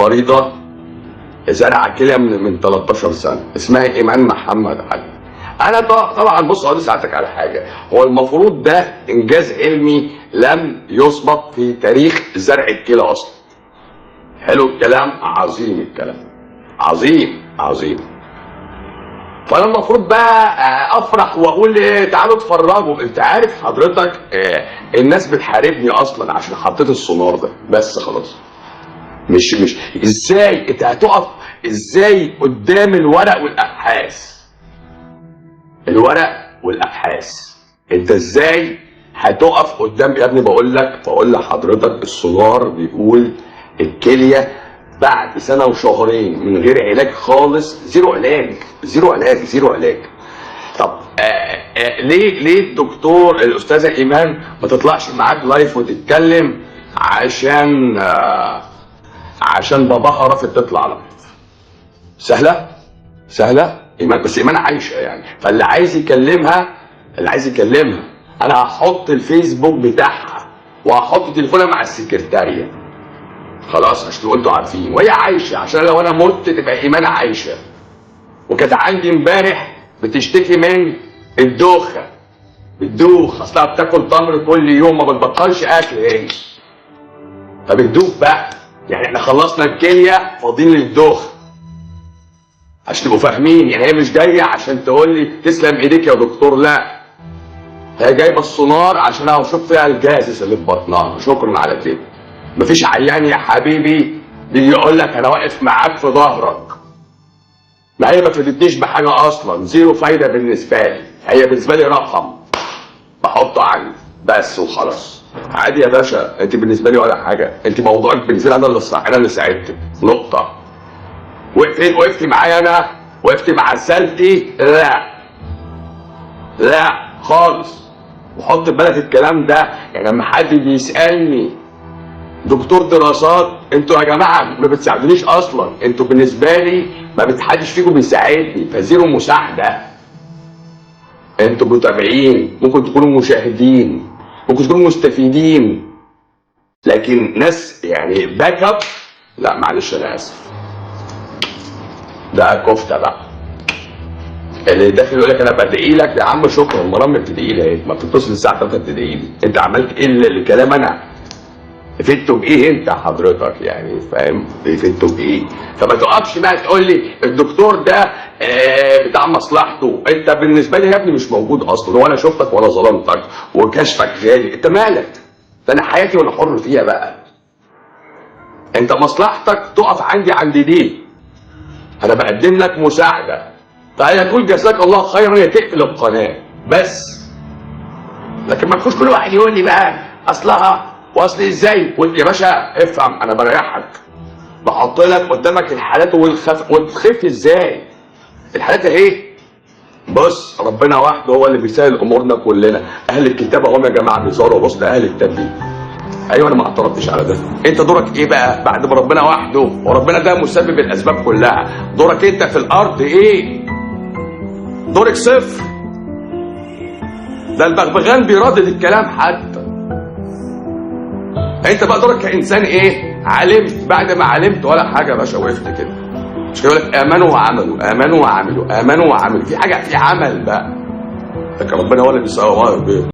مريضه زرع كلى من 13 سنه، اسمها ايمان محمد علي. انا طبعا بص اقول لساعتك على حاجه، هو المفروض ده انجاز علمي لم يسبق في تاريخ زرع الكلى اصلا. حلو الكلام، عظيم الكلام، عظيم عظيم. فانا المفروض بقى افرح واقول تعالوا اتفرجوا. انت عارف حضرتك الناس بتحاربني اصلا عشان حطيت السونار ده، بس خلاص. مش ازاي انت هتقف ازاي قدام الورق والابحاث؟ الورق والابحاث انت ازاي هتقف قدام؟ يا ابني بقول لحضرتك السونار بيقول الكليه بعد سنه وشهرين من غير علاج خالص، زيرو علاج زيرو علاج زيرو علاج. طب ليه الدكتور الاستاذه ايمان ما تطلعش معاك لايف وتتكلم عشان باباها رافض تطلع لايف؟ سهله ايمان، بس ايمان عايشه يعني. فاللي عايز يكلمها انا هحط الفيسبوك بتاعها وهحط تليفونها مع السكرتاريه، خلاص عشان تبقوا انتوا عارفين، وهي عايشه عشان لو انا مت تبقى ايمان عايشه. وكانت عندي امبارح بتشتكي من الدوخه، بتدوخ اصلها بتاكل تمر كل يوم ما بتبطلش اكل هي، فبتدوخ بقى. يعني احنا خلصنا الكليه فاضيين للدوخه عشان تبقوا فاهمين. يعني هي مش جايه عشان تقول لي تسلم ايديك يا دكتور، لا، هي جايبه السونار عشان اشوف فيها الجازس اللي في بطنها. شكرا على كده. مفيش عيان يا حبيبي بيجي يقول لك انا واقف معاك في ظهرك. ما هي ما فادتنيش بحاجه اصلا، زيرو فايده بالنسبه لي. هي بالنسبه لي رقم بحطه عندي بس وخلاص. عادي يا باشا، انت بالنسبه لي ولا حاجه، انت موضوعك بالنسبه لي انا اللي صح، انا اللي ساعدتك، نقطه. وقفتي معايا انا؟ وقفتي مع رسالتي؟ لا خالص. وحط في بالك الكلام ده، يعني لما حد بيسالني دكتور دراسات، انتوا يا جماعه ما بتساعدونيش اصلا، انتوا بالنسبه لي ما حدش فيكم بيساعدني، فزيرو مساعده. انتوا متابعين، ممكن تكونوا مشاهدين، ممكن تكونوا مستفيدين، لكن ناس يعني باك اب، لا معلش انا اسف. ده كفته بقى. اللي داخل يقول لك انا بدعي لك، يا عم شكرا، مرام بتدعي لي اهي، ما بتتصل الساعه 3 بتدعي لي. انت عملت ايه الكلام؟ انا فدته بايه انت حضرتك؟ يعني فاهم فدته بايه؟ فما تقفش بقى تقول لي الدكتور ده بتاع مصلحته. انت بالنسبه لي يا ابني مش موجود اصلا، ولا شفتك ولا ظلمتك، وكشفك غالي. انت مالك؟ ده انا حياتي وانا حر فيها بقى. انت مصلحتك تقف عند دي، انا بقدم لك مساعده، فهي تقول جزاك الله خيرا يا تقفل القناه بس. لكن ما تخش كل واحد يقول لي بقى اصلها واصل ازاي. يا باشا افهم، انا بريحك، بحط لك قدامك الحالات وتخف ازاي. الحالات اهي. بص ربنا وحده هو اللي بيسهل امورنا كلنا. اهل الكتاب هم يا جماعه بيظهروا بص لاهل التنبيه. ايوه انا ما اعترضتش على ده. انت دورك ايه بقى بعد ما ربنا وحده، وربنا ده مسبب الاسباب كلها، دورك انت في الارض ايه؟ دورك صفر. ده البغبغان بيردد الكلام حتى. انت بقى دورك كانسان ايه؟ علمت، بعد ما علمت ولا حاجه يا باشا، وقفت كده. مش كده يقول لك امنوا وعملوا، امنوا وعملوا، امنوا وعملوا، في حاجه في عمل بقى. لكن ربنا هو اللي بيصور.